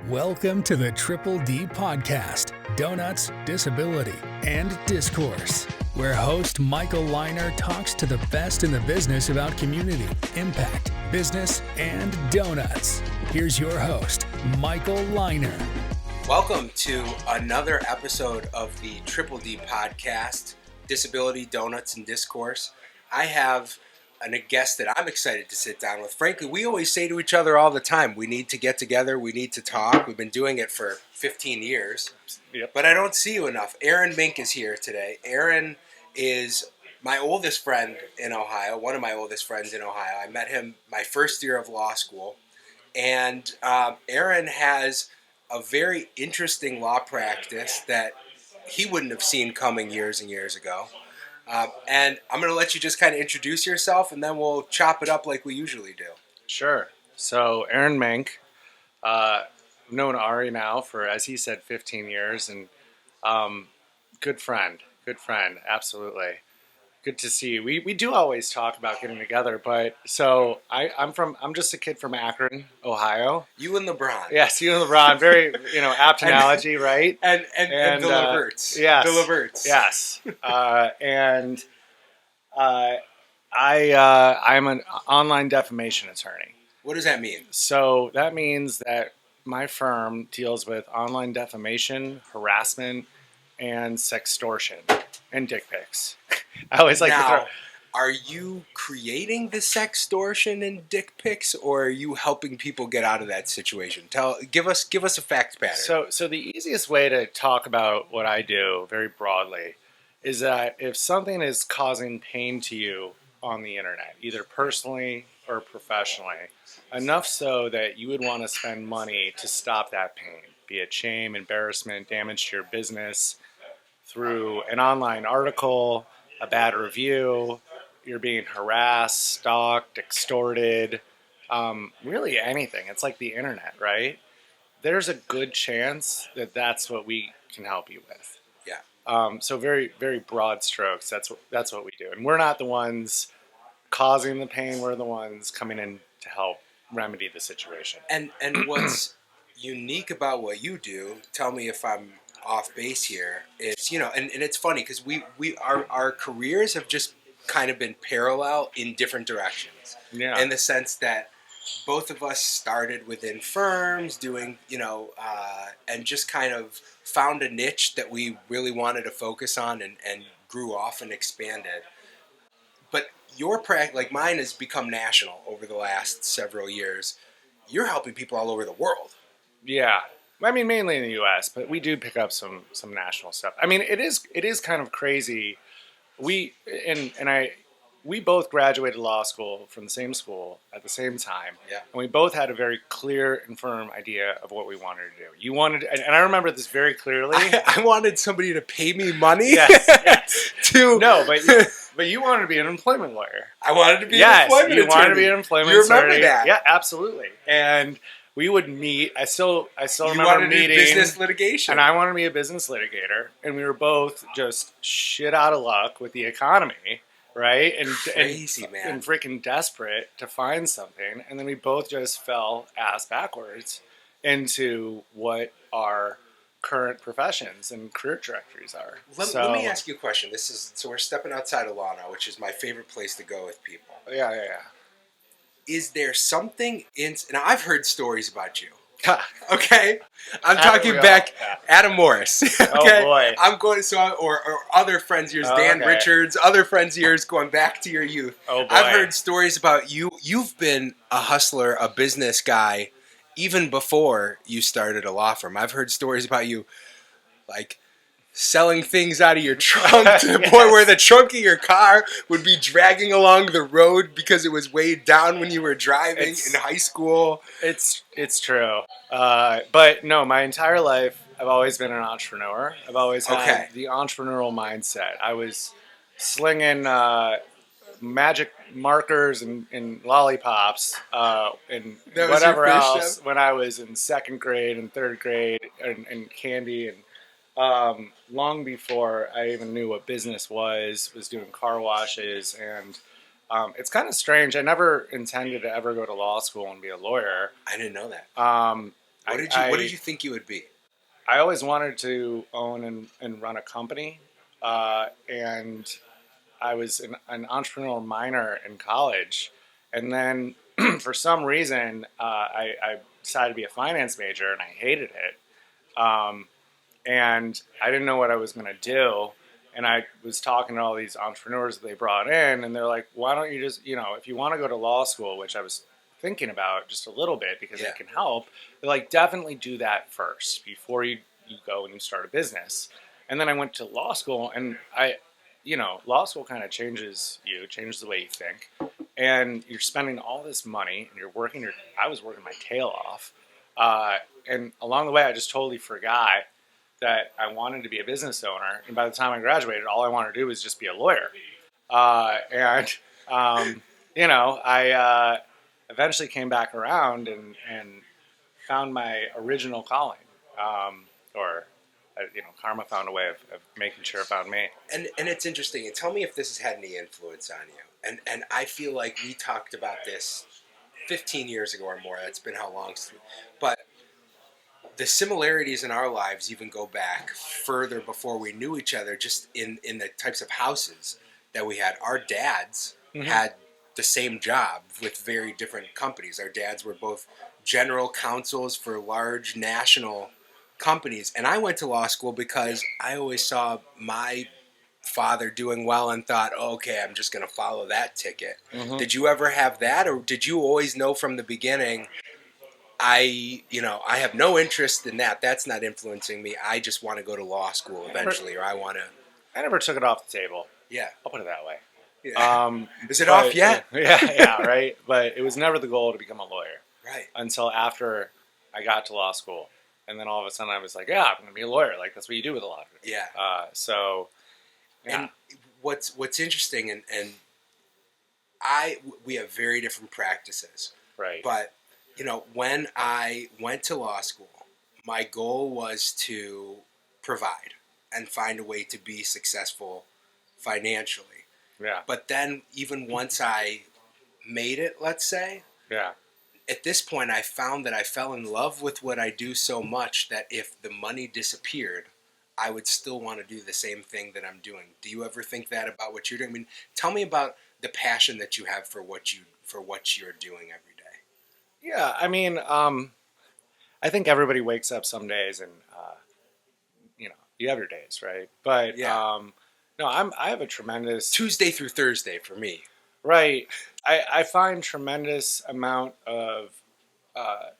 Welcome to the Triple D Podcast, Donuts, Disability, and Discourse, where host Michael Leiner talks to the best in the business about community, impact, business, and donuts. Here's your host, Michael Leiner. Welcome to another episode of the Triple D Podcast, Disability, Donuts, and Discourse. I have a guest that I'm excited to sit down with. Frankly, we always say to each other all the time, we need to get together, we need to talk. We've been doing it for 15 years, But I don't see you enough. Aaron Minc is here today. Aaron is my oldest friend in Ohio, one of my oldest friends in Ohio. I met him my first year of law school. And Aaron has a very interesting law practice that he wouldn't have seen coming years and years ago. And I'm going to let you just kind of introduce yourself, and then we'll chop it up like we usually do. Sure. So, Aaron Minc, I've known Ari now for, as he said, 15 years, and good friend, absolutely. Good to see you. We do always talk about getting together, but so I'm just a kid from Akron, Ohio. You and LeBron. Yes, you and LeBron. Very, apt analogy, right? And the Leverts. Yes. The Leverts. Yes. I'm an online defamation attorney. What does that mean? So that means that my firm deals with online defamation, harassment, and sextortion, and dick pics. I always like to throw. Are you creating the sextortion and dick pics, or are you helping people get out of that situation? Give us a fact pattern. So the easiest way to talk about what I do very broadly is that if something is causing pain to you on the internet, either personally or professionally, enough so that you would want to spend money to stop that pain, be it shame, embarrassment, damage to your business through an online article, a bad review, you're being harassed, stalked, extorted, really anything. It's like the internet, right? There's a good chance that that's what we can help you with. Yeah. So very, very broad strokes. That's what we do. And we're not the ones causing the pain. We're the ones coming in to help remedy the situation. And what's unique about what you do, tell me if I'm off base here, is, and it's funny because our careers have just kind of been parallel in different directions. Yeah. In the sense that both of us started within firms doing, and just kind of found a niche that we really wanted to focus on and grew off and expanded. But your practice, like mine, has become national over the last several years. You're helping people all over the world. Yeah. I mean, mainly in the U.S., but we do pick up some national stuff. I mean, it is kind of crazy. We both graduated law school from the same school at the same time. Yeah. And we both had a very clear and firm idea of what we wanted to do. You wanted, and I remember this very clearly. I wanted somebody to pay me money. Yes. No, but you wanted to be an employment lawyer. I wanted to be an employment attorney. You wanted to be an employment attorney. You remember that? Yeah, absolutely. And we would meet. I still remember wanted to meeting. Do business litigation, and I wanted to be a business litigator, and we were both just shit out of luck with the economy, right? And crazy, man, and freaking desperate to find something, and then we both just fell ass backwards into what our current professions and career trajectories are. Let me ask you a question. So we're stepping outside of law now, which is my favorite place to go with people. Yeah. Is there something now I've heard stories about you. Okay? I'm talking back Adam Morris. Okay? Oh boy. I'm going or other friends of yours, Dan Richards, other friends of yours going back to your youth. Oh boy. I've heard stories about you. You've been a hustler, a business guy, even before you started a law firm. I've heard stories about you like selling things out of your trunk to the point where the trunk of your car would be dragging along the road because it was weighed down when you were driving in high school. It's true. But no, my entire life, I've always been an entrepreneur. I've always had the entrepreneurial mindset. I was slinging magic markers and lollipops and whatever else when I was in second grade and third grade and candy and long before I even knew what business was doing car washes. And it's kind of strange. I never intended to ever go to law school and be a lawyer. I didn't know that. What did you think you would be? I always wanted to own and run a company, and I was an entrepreneurial minor in college, and then for some reason I decided to be a finance major, and I hated it. And I didn't know what I was going to do. And I was talking to all these entrepreneurs that they brought in, and they're like, "Why don't you just, if you want to go to law school," which I was thinking about just a little bit because it can help. They're like, "Definitely do that first before you go and you start a business." And then I went to law school, and law school kind of changes the way you think, and you're spending all this money, and I was working my tail off, and along the way, I just totally forgot that I wanted to be a business owner. And by the time I graduated, all I wanted to do was just be a lawyer. I eventually came back around and found my original calling. Karma found a way of making sure it found me. And it's interesting. And tell me if this has had any influence on you. And I feel like we talked about this 15 years ago or more. That's been how long. But the similarities in our lives even go back further before we knew each other, just in the types of houses that we had. Our dads had the same job with very different companies. Our dads were both general counsels for large national companies. And I went to law school because I always saw my father doing well and thought, oh, okay, I'm just going to follow that ticket. Did you ever have that, or did you always know from the beginning, I have no interest in that. That's not influencing me. I just want to go to law school eventually, or I want to. I never took it off the table. Yeah. I'll put it that way. Yeah. Is it off yet? Yeah, right. But it was never the goal to become a lawyer. Right. Until after I got to law school. And then all of a sudden I was like, yeah, I'm going to be a lawyer. Like, that's what you do with a law degree. Yeah. Yeah. And what's interesting, and we have very different practices. Right. But when I went to law school, my goal was to provide and find a way to be successful financially. Yeah. But then even once I made it, let's say, at this point I found that I fell in love with what I do so much that if the money disappeared, I would still want to do the same thing that I'm doing. Do you ever think that about what you're doing? I mean, tell me about the passion that you have for what you're doing every day. Yeah, I mean, I think everybody wakes up some days and, you have your days, right? But, no, I have a tremendous... Tuesday through Thursday for me. Right. I find tremendous amount of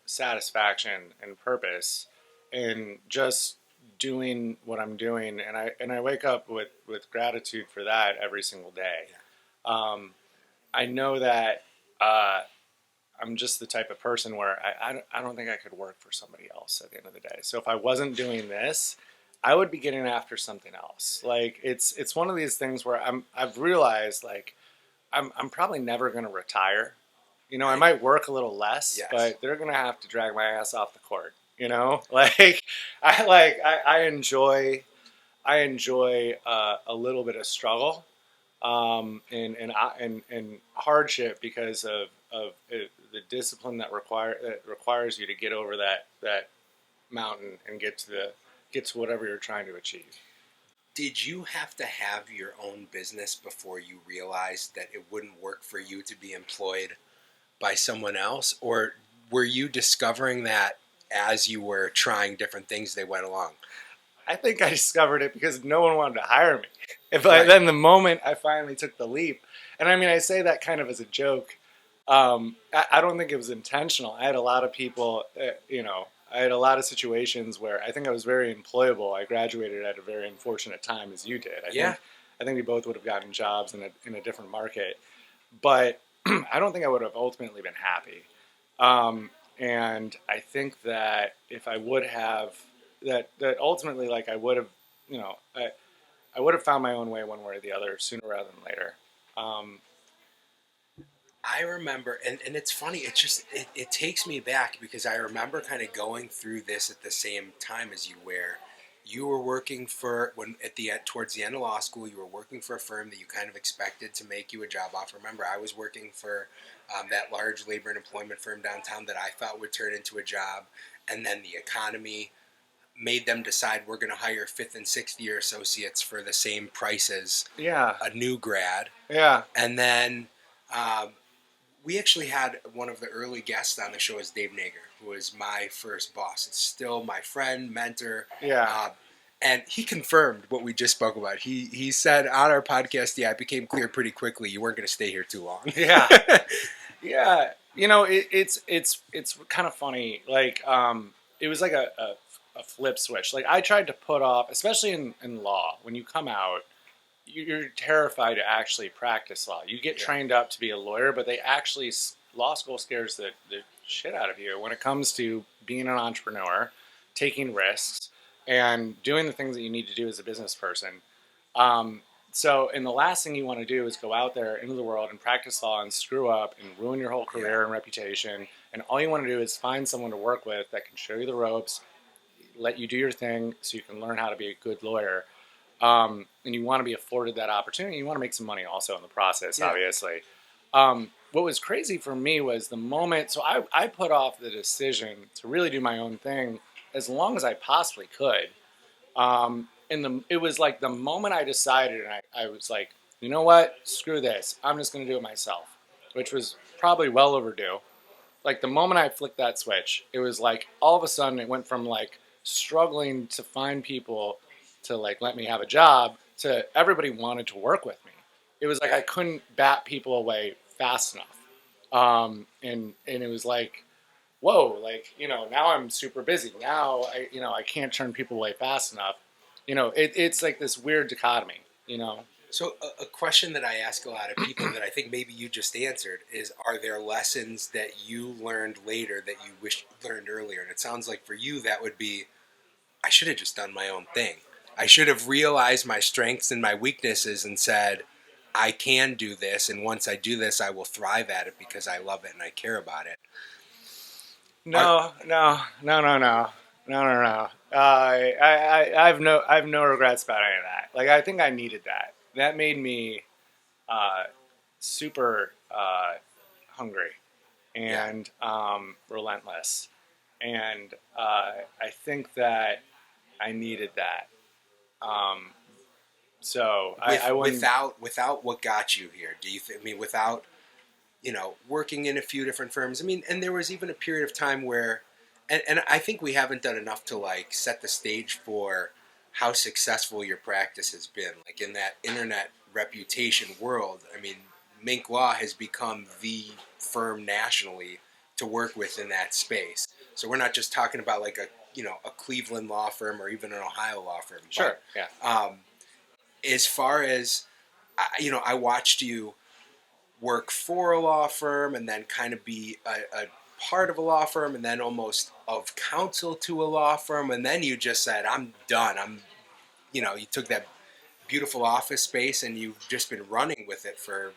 satisfaction and purpose in just doing what I'm doing, and I wake up with gratitude for that every single day. I know that I'm just the type of person where I don't think I could work for somebody else at the end of the day. So if I wasn't doing this, I would be getting after something else. Like it's one of these things where I've realized like I'm probably never going to retire. I might work a little less, but they're going to have to drag my ass off the court. Like I enjoy a little bit of struggle, and hardship because of the discipline that requires you to get over that mountain and get to whatever you're trying to achieve. Did you have to have your own business before you realized that it wouldn't work for you to be employed by someone else, or were you discovering that as you were trying different things they went along? I think I discovered it because no one wanted to hire me. Then the moment I finally took the leap, and I mean, I say that kind of as a joke. I don't think it was intentional. I had a lot of people, I had a lot of situations where I think I was very employable. I graduated at a very unfortunate time, as you did. I think we both would have gotten jobs in a different market, but I don't think I would have ultimately been happy. And I think that if I would have, that ultimately, like I would have, I would have found my own way one way or the other sooner rather than later. I remember, and it's funny, it takes me back because I remember kind of going through this at the same time as you, where you were working for, towards the end of law school, you were working for a firm that you kind of expected to make you a job offer. Remember, I was working for that large labor and employment firm downtown that I thought would turn into a job. And then the economy made them decide we're going to hire 5th and 6th year associates for the same price as Yeah. a new grad. Yeah. And then we actually had one of the early guests on the show is Dave Nager, who was my first boss. It's still my friend, mentor. Yeah. And he confirmed what we just spoke about. He said on our podcast, yeah, it became clear pretty quickly you weren't going to stay here too long. Yeah. Yeah. You know, it's kind of funny. Like, it was like a flip switch. Like, I tried to put off, especially in law, when you come out, you're terrified to actually practice law. You get trained up to be a lawyer, but law school scares the shit out of you when it comes to being an entrepreneur, taking risks, and doing the things that you need to do as a business person. And the last thing you want to do is go out there into the world and practice law and screw up and ruin your whole career and reputation. And all you want to do is find someone to work with that can show you the ropes, let you do your thing so you can learn how to be a good lawyer. And you want to be afforded that opportunity. You want to make some money also in the process, obviously. What was crazy for me was the moment, so I put off the decision to really do my own thing as long as I possibly could. It was like the moment I decided, and I was like, you know what, screw this. I'm just going to do it myself, which was probably well overdue. Like the moment I flicked that switch, it was like all of a sudden it went from like struggling to find people to like let me have a job to everybody wanted to work with me. It was like I couldn't bat people away fast enough. And it was like, whoa, like, you know, now I'm super busy. Now I can't turn people away fast enough. You know, it's like this weird dichotomy, you know. So a question that I ask a lot of people that I think maybe you just answered is, are there lessons that you learned later that you wish you learned earlier? And it sounds like for you that would be, I should have just done my own thing. I should have realized my strengths and my weaknesses and said, I can do this, and once I do this, I will thrive at it because I love it and I care about it. No. I have no regrets about any of that. Like, I think I needed that. That made me super hungry and relentless, and I think that I needed that. Without what got you here, do you think? I mean, without working in a few different firms. I mean, and there was even a period of time where, and I think we haven't done enough to like set the stage for how successful your practice has been. Like in that internet reputation world, I mean, Minc Law has become the firm nationally to work with in that space. So we're not just talking about like a Cleveland law firm or even an Ohio law firm. Sure. But, as far as I watched you work for a law firm and then kind of be a part of a law firm and then almost of counsel to a law firm, and then you just said, I'm done. You took that beautiful office space and you've just been running with it for.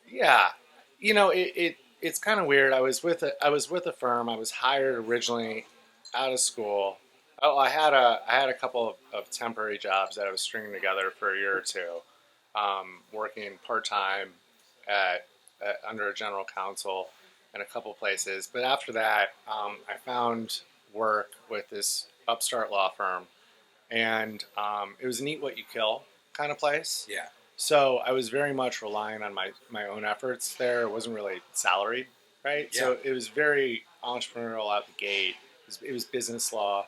Yeah. It's kind of weird. I was with a firm. I was hired originally out of school. Oh, I had a couple of temporary jobs that I was stringing together for a year or two, working part-time at under a general counsel in a couple places. But after that, I found work with this upstart law firm, and it was a neat what you kill kind of place. Yeah. So I was very much relying on my own efforts there. It wasn't really salaried, right? Yeah. So it was very entrepreneurial out the gate. It was business law.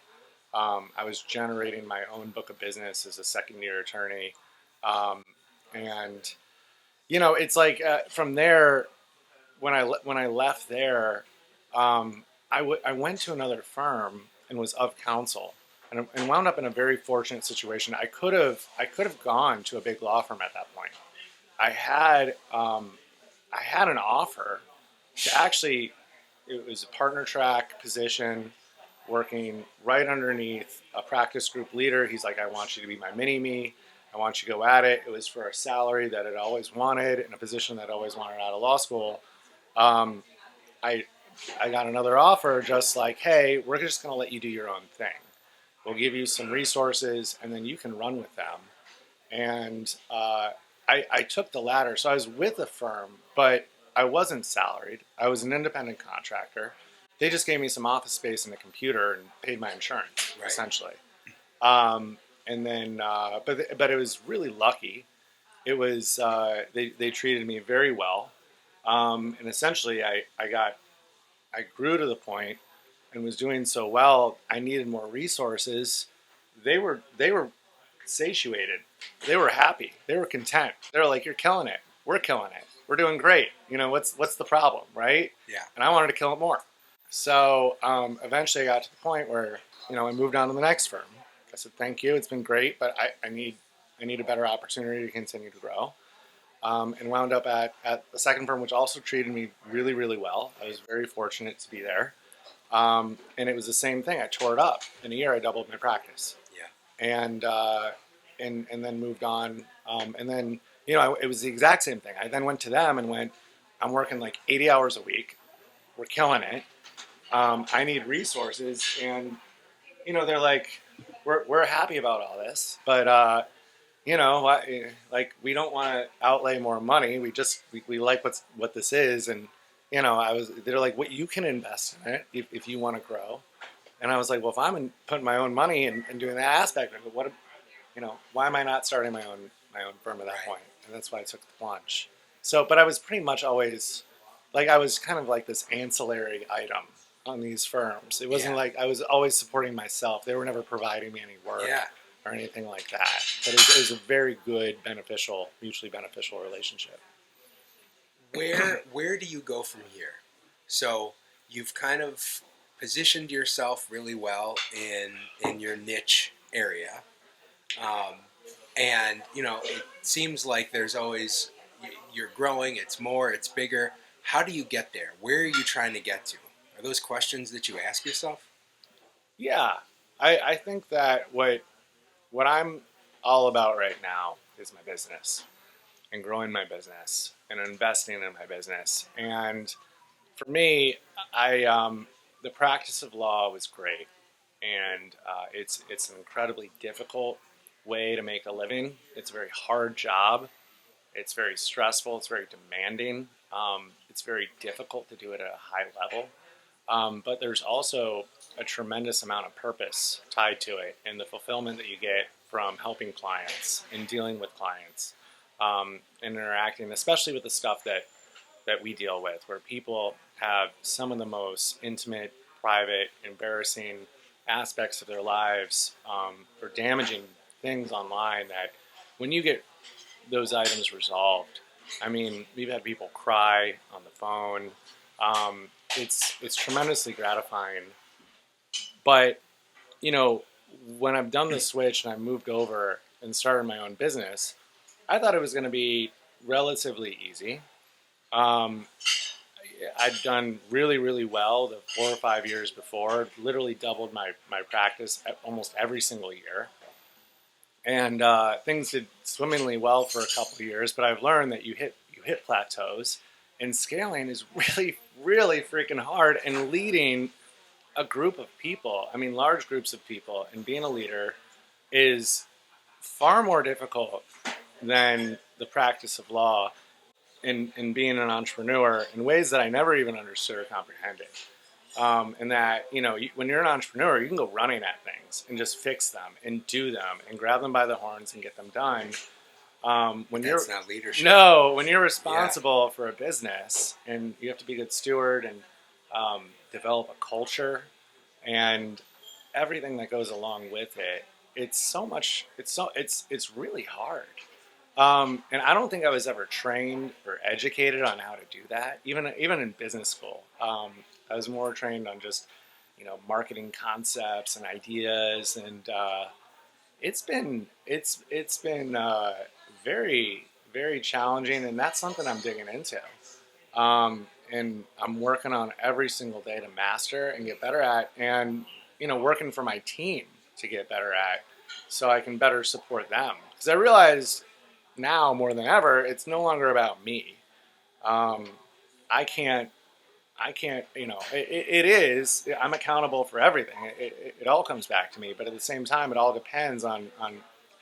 I was generating my own book of business as a second-year attorney. And, it's like from there, when I left there, I went to another firm and was of counsel and wound up in a very fortunate situation. I could have gone to a big law firm at that point. I had an offer to actually, it was a partner track position, working right underneath a practice group leader. He's like, I want you to be my mini-me. I want you to go at it. It was for a salary that I'd always wanted and a position that I always wanted out of law school. I got another offer just like, hey, we're just going to let you do your own thing. We'll give you some resources and then you can run with them. And I took the latter. So I was with a firm, but I wasn't salaried. I was an independent contractor. They just gave me some office space and a computer and paid my insurance, Right. essentially. And then, but it was really lucky. It was they treated me very well, and essentially I grew to the point and was doing so well. I needed more resources. They were satiated. They were happy. They were content. They were like, "You're killing it. We're killing it. We're doing great. You know, what's the problem, right?" Yeah. And I wanted to kill it more. So eventually, I got to the point where I moved on to the next firm. I said, "Thank you. It's been great, but I need a better opportunity to continue to grow." And wound up at the second firm, which also treated me really, really well. I was very fortunate to be there. And it was the same thing. I tore it up. In a year, I doubled my practice. Yeah. And then moved on. And then, it was the exact same thing. I then went to them and went, "I'm working like 80 hours a week. We're killing it. I need resources." And, they're like, we're happy about all this, but, like, we don't want to outlay more money. We like what this is. And, they're like, "What, you can invest in it if you want to grow." And I was like, "Well, if I'm putting my own money and doing that aspect of it, why am I not starting my own firm at that Right. point?" And that's why I took the plunge. So, but I was pretty much always, like, I was kind of like this ancillary item on these firms. It wasn't Yeah. like I was always supporting myself. They were never providing me any work Yeah. or anything like that. But it was a very good, mutually beneficial relationship. Where do you go from here? So you've kind of positioned yourself really well in your niche area, and it seems like there's always you're growing. It's more. It's bigger. How do you get there? Where are you trying to get to? Are those questions that you ask yourself? Yeah, I think that what I'm all about right now is my business and growing my business and investing in my business. And for me, the practice of law was great, and it's an incredibly difficult way to make a living. It's a very hard job. It's very stressful. It's very demanding. It's very difficult to do it at a high level. But there's also a tremendous amount of purpose tied to it, and the fulfillment that you get from helping clients and dealing with clients, and interacting, especially with the stuff that we deal with, where people have some of the most intimate, private, embarrassing aspects of their lives, or damaging things online, that when you get those items resolved, I mean, we've had people cry on the phone. It's tremendously gratifying. But, when I've done the switch and I moved over and started my own business, I thought it was going to be relatively easy. I'd done really, really well the 4 or 5 years before, literally doubled my practice almost every single year. And things did swimmingly well for a couple of years, but I've learned that you hit plateaus, and scaling is really, really freaking hard, and leading a group of people, I mean large groups of people, and being a leader is far more difficult than the practice of law, and being an entrepreneur in ways that I never even understood or comprehended. And that, when you're an entrepreneur, you can go running at things and just fix them and do them and grab them by the horns and get them done. That's not leadership. No, when you're responsible for a business, and you have to be a good steward and develop a culture and everything that goes along with it, it's really hard. And I don't think I was ever trained or educated on how to do that, even in business school. I was more trained on just, marketing concepts and ideas, and it's been very, very challenging, and that's something I'm digging into. And I'm working on every single day to master and get better at, and working for my team to get better at, so I can better support them. Because I realized now more than ever, it's no longer about me. I can't. It is. I'm accountable for everything. It all comes back to me, but at the same time, it all depends on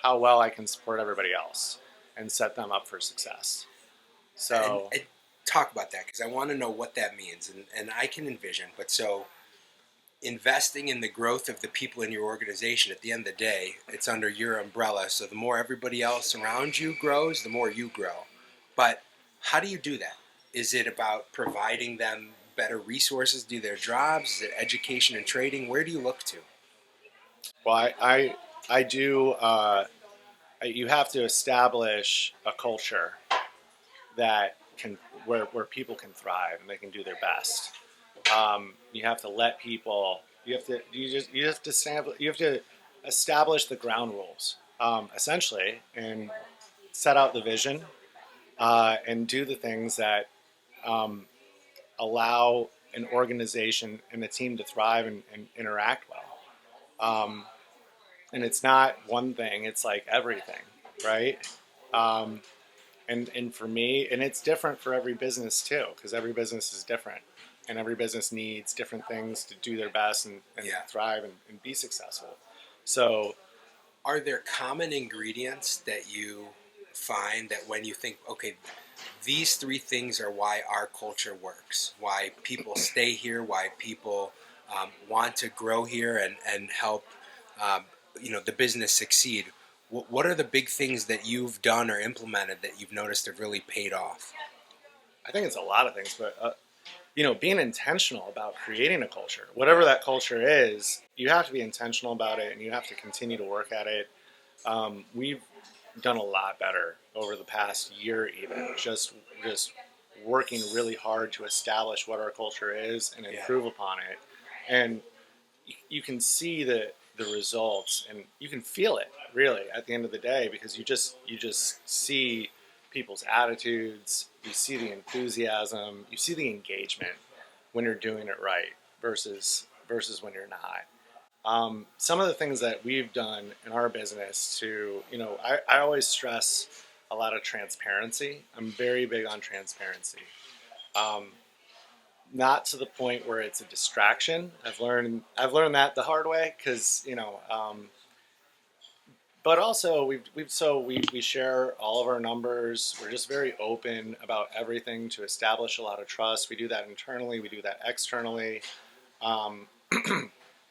how well I can support everybody else and set them up for success. So, talk about that, because I want to know what that means, and I can envision. But so investing in the growth of the people in your organization, at the end of the day, it's under your umbrella. So the more everybody else around you grows, the more you grow. But how do you do that? Is it about providing them better resources to do their jobs? Is it education and training? Where do you look to? Well, I do. You have to establish a culture that can where people can thrive and they can do their best. You have to let people. You have to establish the ground rules, essentially, and set out the vision, and do the things that um, allow an organization and a team to thrive and interact well. And it's not one thing; it's like everything, right? Um, and for me, and it's different for every business too, because every business is different, and every business needs different things to do their best and Yeah. thrive and be successful. So Are there common ingredients that you find that when you think, okay, these three things are why our culture works, why people stay here, why people want to grow here and help um, the business succeed? What are the big things that you've done or implemented that you've noticed have really paid off? I think it's a lot of things, but being intentional about creating a culture, whatever that culture is, you have to be intentional about it, and you have to continue to work at it. We've done a lot better over the past year, even just working really hard to establish what our culture is and Yeah. improve upon it. And you can see the results, and you can feel it really at the end of the day, because you just see people's attitudes, you see the enthusiasm, you see the engagement when you're doing it right versus when you're not. Some of the things that we've done in our business to, I always stress a lot of transparency. I'm very big on transparency. Um, Not to the point where it's a distraction. I've learned that the hard way, because but also we share all of our numbers. We're just very open about everything to establish a lot of trust. We do that internally. We do that externally. Um,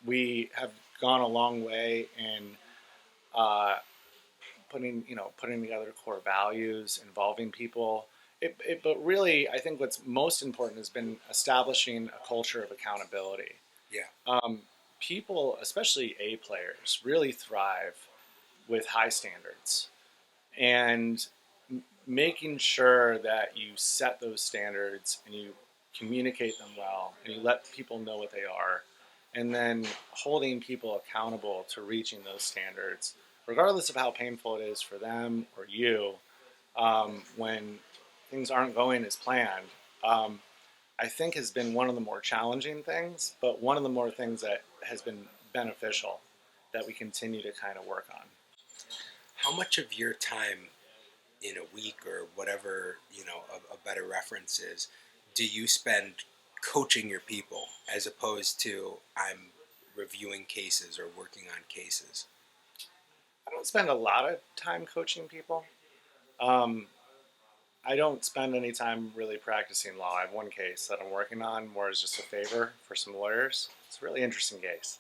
we have gone a long way in uh, putting together core values, involving people. But really, I think what's most important has been establishing a culture of accountability. Yeah. People, especially A players, really thrive with high standards, and making sure that you set those standards and you communicate them well and you let people know what they are, and then holding people accountable to reaching those standards, regardless of how painful it is for them or you, when things aren't going as planned. I think has been one of the more challenging things, but one of the more things that has been beneficial that we continue to kind of work on. How much of your time in a week, or whatever, a better reference is, do you spend coaching your people as opposed to I'm reviewing cases or working on cases? I don't spend a lot of time coaching people. Um, I don't spend any time really practicing law. I have one case that I'm working on more as just a favor for some lawyers. It's a really interesting case.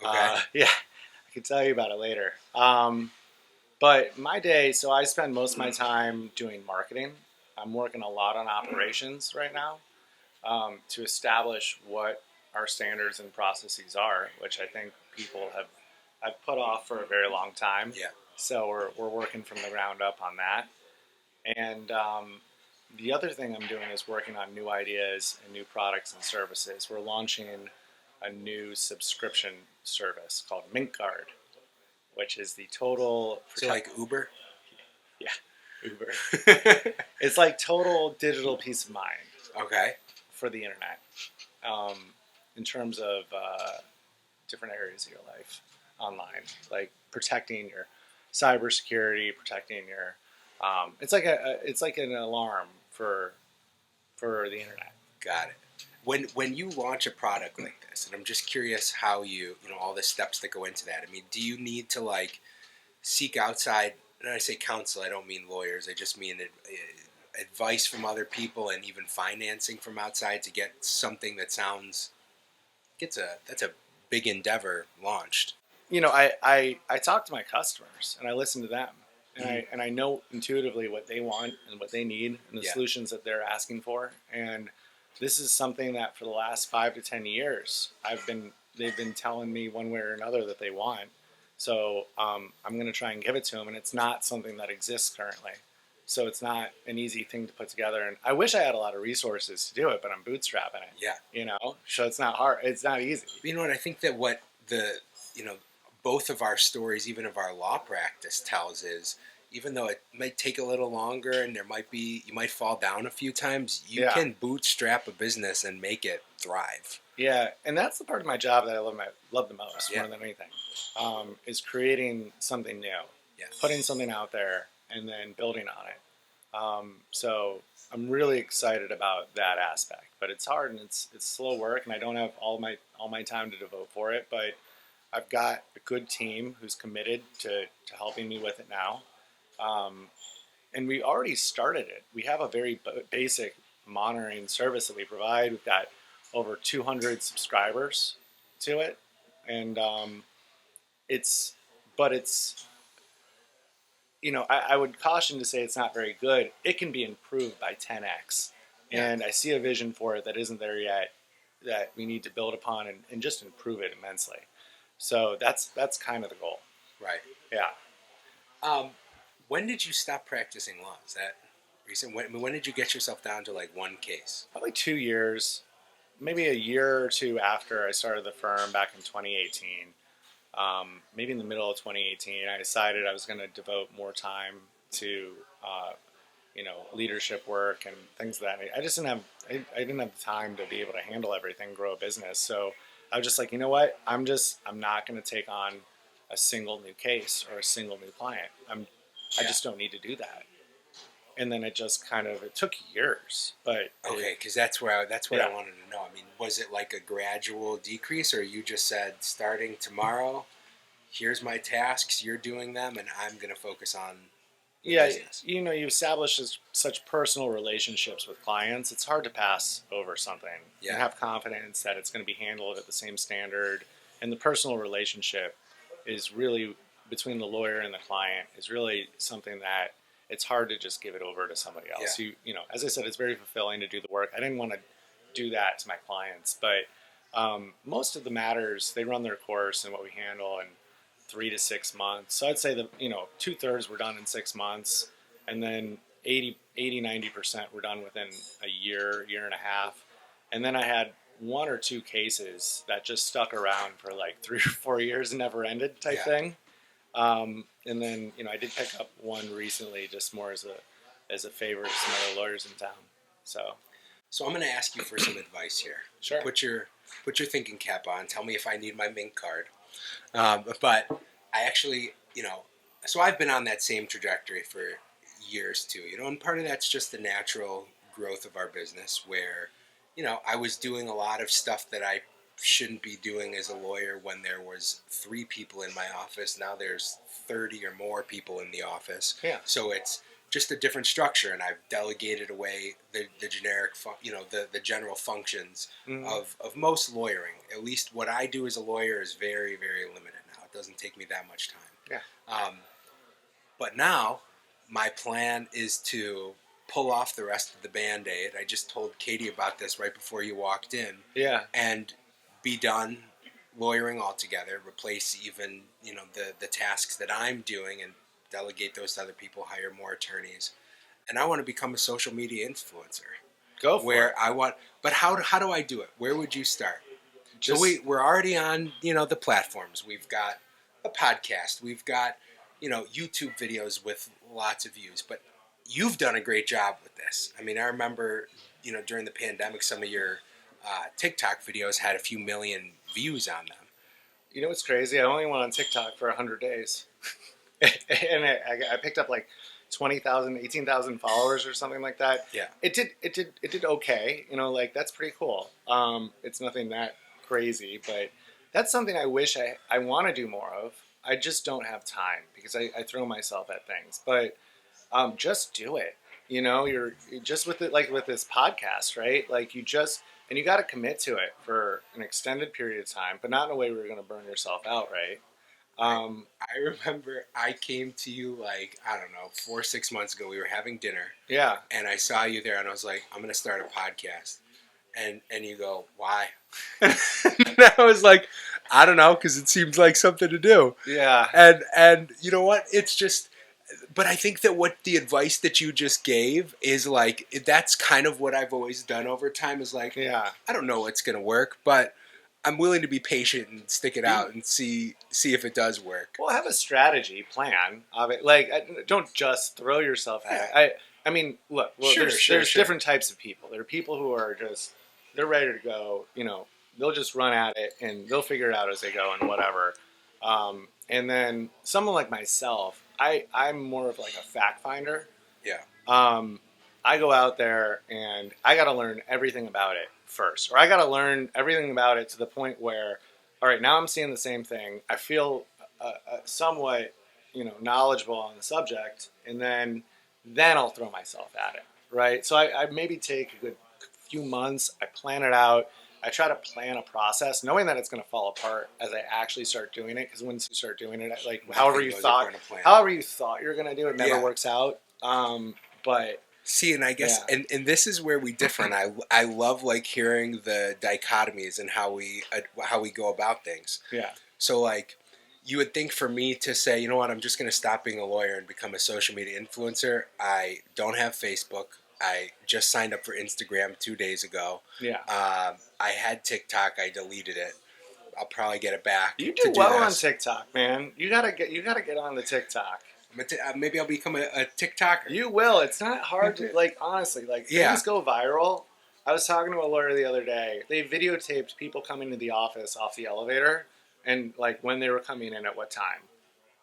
Okay. Yeah, I can tell you about it later. But my day, so I spend most of my time doing marketing. I'm working a lot on operations right now, to establish what our standards and processes are, which I think people have put off for a very long time. Yeah. So we're working from the ground up on that. And the other thing I'm doing is working on new ideas and new products and services. We're launching a new subscription service called Minc, which is the total So like Uber? Yeah, Uber. It's like total digital peace of mind Okay. for the internet, in terms of different areas of your life online, like protecting your cybersecurity, protecting your. It's like an alarm for the internet. Got it. When you launch a product like this, and I'm just curious how all the steps that go into that. I mean, do you need to seek outside? When I say counsel, I don't mean lawyers. I just mean advice from other people and even financing from outside to get something that that's a big endeavor launched. I talk to my customers and I listen to them, and Mm-hmm. I know intuitively what they want and what they need and the Yeah. solutions that they're asking for. And this is something that for the last 5 to 10 years they've been telling me one way or another that they want. So I'm going to try and give it to them, and it's not something that exists currently. So it's not an easy thing to put together. And I wish I had a lot of resources to do it, but I'm bootstrapping it. Yeah. So it's not hard. It's not easy. You know what? I think that what both of our stories, even of our law practice, tells is even though it might take a little longer and you might fall down a few times, you Yeah. can bootstrap a business and make it thrive. Yeah, and that's the part of my job that I love the most, Yeah. more than anything, is creating something new, Yeah. putting something out there, and then building on it. So I'm really excited about that aspect, but it's hard and it's slow work, and I don't have all my time to devote for it. But I've got a good team who's committed to helping me with it now, and we already started it. We have a very basic monitoring service that we provide. We've got over 200 subscribers to it, and it's but it's I would caution to say it's not very good. It can be improved by 10x, and I see a vision for it that isn't there yet, that we need to build upon and just improve it immensely. So that's kind of the goal. Right. Yeah. When did you stop practicing law? Is that recent? When did you get yourself down to like one case? Probably 2 years, maybe a year or two after I started the firm back in 2018. Maybe in the middle of 2018, I decided I was going to devote more time to, leadership work and things of that. I just I didn't have the time to be able to handle everything, grow a business. So I was just like, you know what? I'm not going to take on a single new case or a single new client. I just don't need to do that. And then it took years, but Okay, because that's what Yeah. I wanted to know. I mean, was it like a gradual decrease, or you just said starting tomorrow, here's my tasks, you're doing them, and I'm going to focus on the business? you establish such personal relationships with clients. It's hard to pass over something. Yeah. You have confidence that it's going to be handled at the same standard, and the personal relationship is really between the lawyer and the client is really something that it's hard to just give it over to somebody else. Yeah. As I said, it's very fulfilling to do the work. I didn't want to do that to my clients, but most of the matters, they run their course and what we handle in 3 to 6 months. So I'd say that 2/3 were done in 6 months, and then 90% were done within a year and a half. And then I had 1 or 2 cases that just stuck around for like 3 or 4 years and never ended type Yeah. thing. And then I did pick up one recently, just more as a favor to some other lawyers in town. So So I'm going to ask you for some advice here. Sure. Put your thinking cap on. Tell me if I need my Minc card. But I actually, so I've been on that same trajectory for years too, and part of that's just the natural growth of our business where, I was doing a lot of stuff that I shouldn't be doing as a lawyer when there was 3 people in my office. Now there's 30 or more people in the office. Yeah. So it's just a different structure, and I've delegated away the generic, the general functions of most lawyering. At least what I do as a lawyer is very, very limited now. It doesn't take me that much time. Yeah. But now my plan is to pull off the rest of the Band-Aid. I just told Katie about this right before you walked in. Yeah. And be done lawyering altogether, replace even, the tasks that I'm doing and delegate those to other people, hire more attorneys. And I want to become a social media influencer. Go for it. But how do I do it? Where would you start? Just, So we're already on, the platforms. We've got a podcast. We've got, YouTube videos with lots of views. But you've done a great job with this. I mean, I remember, during the pandemic, some of your TikTok videos had a few million views on them. You know what's crazy? I only went on TikTok for 100 days. And I picked up like 20,000, 18,000 followers or something like that. Yeah. It did okay. That's pretty cool. It's nothing that crazy, but that's something I wish I want to do more of. I just don't have time because I throw myself at things. But just do it. You know, you're just with it, like with this podcast, right? Like you got to commit to it for an extended period of time, but not in a way where you're going to burn yourself out, right? I remember I came to you like, I don't know, 4 or 6 months ago. We were having dinner. Yeah. And I saw you there and I was like, I'm going to start a podcast. And you go, why? And I was like, I don't know, because it seems like something to do. Yeah. And you know what? It's just, but I think that what the advice that you just gave is like, that's kind of what I've always done over time is like, Yeah. I don't know what's going to work, but I'm willing to be patient and stick it out and see if it does work. Well, have a strategy plan of it. Like, don't just throw yourself at it. I mean, look, there's different types of people. There are people who are just, they're ready to go, you know, they'll just run at it and they'll figure it out as they go and whatever. And then someone like myself, I'm more of like a fact finder. Yeah. I go out there and I got to learn everything about it first, or I got to learn everything about it to the point where, all right, now I'm seeing the same thing. I feel somewhat, you know, knowledgeable on the subject, and then I'll throw myself at it, right? So I maybe take a good few months. I plan it out. I try to plan a process, knowing that it's going to fall apart as I actually start doing it. Because once you start doing it, like however you thought you're going to do it, never works out. But see, and I guess, and this is where we differ. And I love like hearing the dichotomies and how we go about things. Yeah. So like, you would think for me to say, you know what, I'm just going to stop being a lawyer and become a social media influencer. I don't have Facebook. I just signed up for Instagram 2 days ago. Yeah. I had TikTok. I deleted it. I'll probably get it back. You do well on TikTok, man. You gotta get on the TikTok. Maybe I'll become a TikToker. You will. It's not hard to, like, honestly, like, things go viral. I was talking to a lawyer the other day. They videotaped people coming to the office off the elevator and, like, when they were coming in at what time.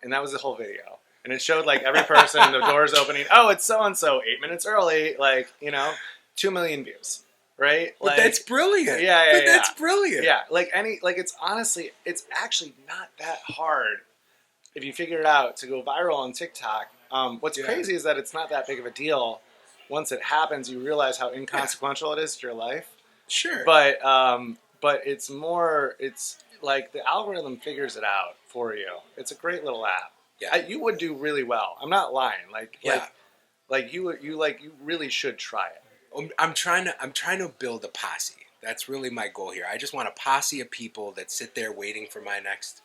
And that was the whole video. And it showed, like, every person, the doors opening. Oh, it's so-and-so, 8 minutes early. Like, you know, 2 million views. Right? But like, that's brilliant. Yeah. That's brilliant. Yeah. Like, it's honestly, it's actually not that hard if you figure it out to go viral on TikTok. What's crazy is that it's not that big of a deal. Once it happens, you realize how inconsequential it is to your life. Sure. But it's like the algorithm figures it out for you. It's a great little app. Yeah. You would do really well. I'm not lying. You really should try it. I'm trying to build a posse. That's really my goal here. I just want a posse of people that sit there waiting for my next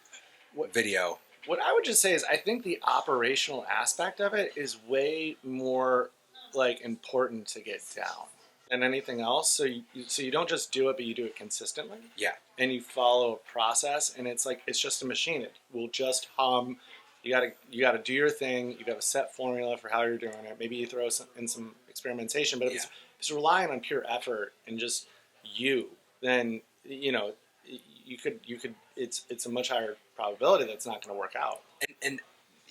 video. What I would just say is I think the operational aspect of it is way more like important to get down than anything else. So you don't just do it, but you do it consistently. Yeah. And you follow a process, and it's like it's just a machine. It will just hum. You gotta do your thing. You got a set formula for how you're doing it. Maybe you throw in some experimentation, but if it's relying on pure effort and just then you know you could it's a much higher probability that's not going to work out. And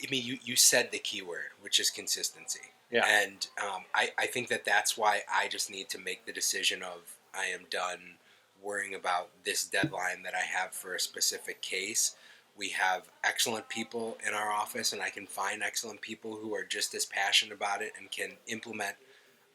I mean you said the key word, which is consistency. Yeah. And I think that's why I just need to make the decision of I am done worrying about this deadline that I have for a specific case. We have excellent people in our office, and I can find excellent people who are just as passionate about it and can implement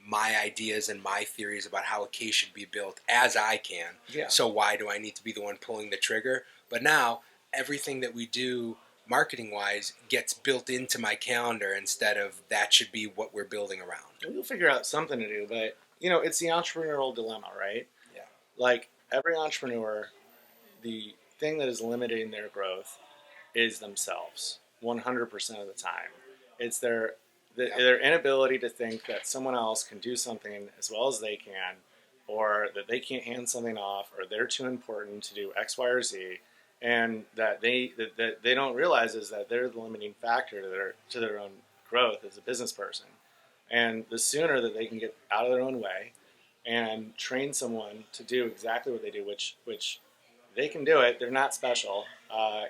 my ideas and my theories about how a case should be built as I can. Yeah. So why do I need to be the one pulling the trigger? But now everything that we do marketing-wise gets built into my calendar instead of that should be what we're building around. We'll figure out something to do, but you know, it's the entrepreneurial dilemma, right? Yeah. Like every entrepreneur, the thing that is limiting their growth is themselves 100% of the time. It's their inability to think that someone else can do something as well as they can, or that they can't hand something off, or they're too important to do X, Y, or Z, and that they don't realize is that they're the limiting factor to their own growth as a business person. And the sooner that they can get out of their own way and train someone to do exactly what they do, which they can do it. They're not special,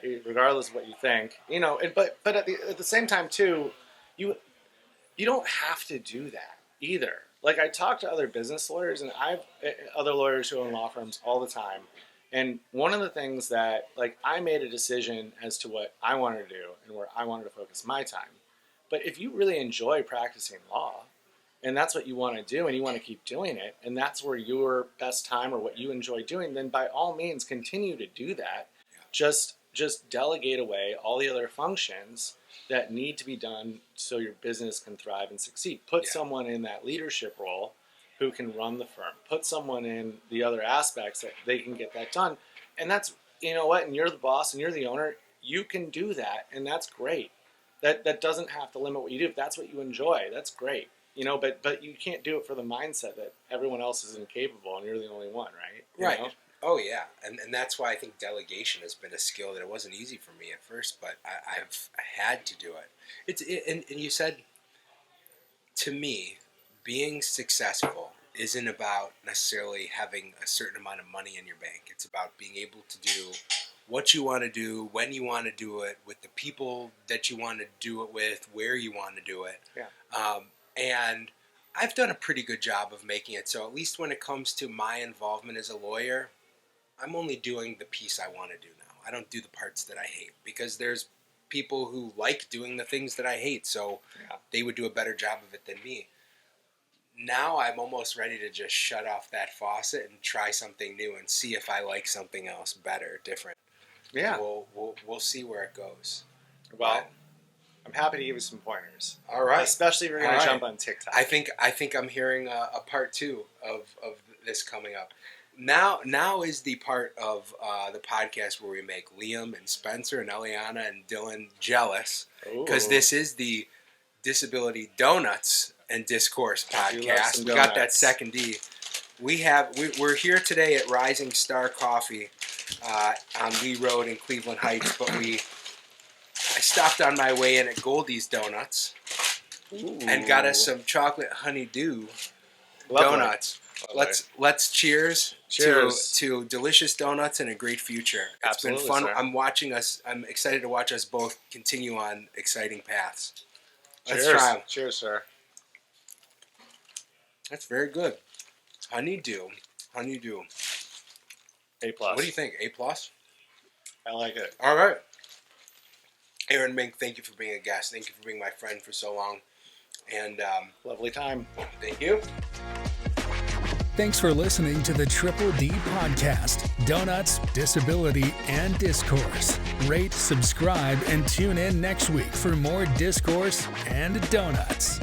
regardless of what you think. You know, but at the same time too, you don't have to do that either. Like I talk to other business lawyers, and I've other lawyers who own law firms all the time. And one of the things that like I made a decision as to what I wanted to do and where I wanted to focus my time. But if you really enjoy practicing law, and that's what you want to do, and you want to keep doing it, and that's where your best time or what you enjoy doing, then by all means continue to do that. Just delegate away all the other functions that need to be done so your business can thrive and succeed. Put someone in that leadership role who can run the firm. Put someone in the other aspects that they can get that done. And that's, you know what, and you're the boss and you're the owner, you can do that, and that's great. That doesn't have to limit what you do. If that's what you enjoy, that's great. You know, but you can't do it for the mindset that everyone else is incapable and you're the only one, right? Right. You know? Oh, yeah. And that's why I think delegation has been a skill that it wasn't easy for me at first, but I've had to do it. And you said, to me, being successful isn't about necessarily having a certain amount of money in your bank. It's about being able to do what you want to do, when you want to do it, with the people that you want to do it with, where you want to do it. Yeah. And I've done a pretty good job of making it so, at least when it comes to my involvement as a lawyer, I'm only doing the piece I want to do now. I don't do the parts that I hate, because there's people who like doing the things that I hate, so they would do a better job of it than me. Now I'm almost ready to just shut off that faucet and try something new and see if I like something else better, different. Yeah. We'll see where it goes. Well, I'm happy to give you some pointers. All right. Especially if you're going to jump on TikTok. I think I'm hearing a part 2 of this coming up. Now is the part of the podcast where we make Liam and Spencer and Eliana and Dylan jealous, because this is the Disability Donuts and Discourse podcast. We got that second D. We're here today at Rising Star Coffee on Lee Road in Cleveland Heights, but I stopped on my way in at Goldie's Donuts and got us some chocolate honeydew donuts. Let's cheers. To delicious donuts and a great future. It's been fun. Sir. I'm excited to watch us both continue on exciting paths. Let's try them. Cheers, sir. That's very good. Honeydew. A+. What do you think? A+? I like it. All right. Aaron Minc, thank you for being a guest. Thank you for being my friend for so long. And lovely time. Thank you. Thanks for listening to the Triple D Podcast, Donuts, Disability, and Discourse. Rate, subscribe, and tune in next week for more Discourse and Donuts.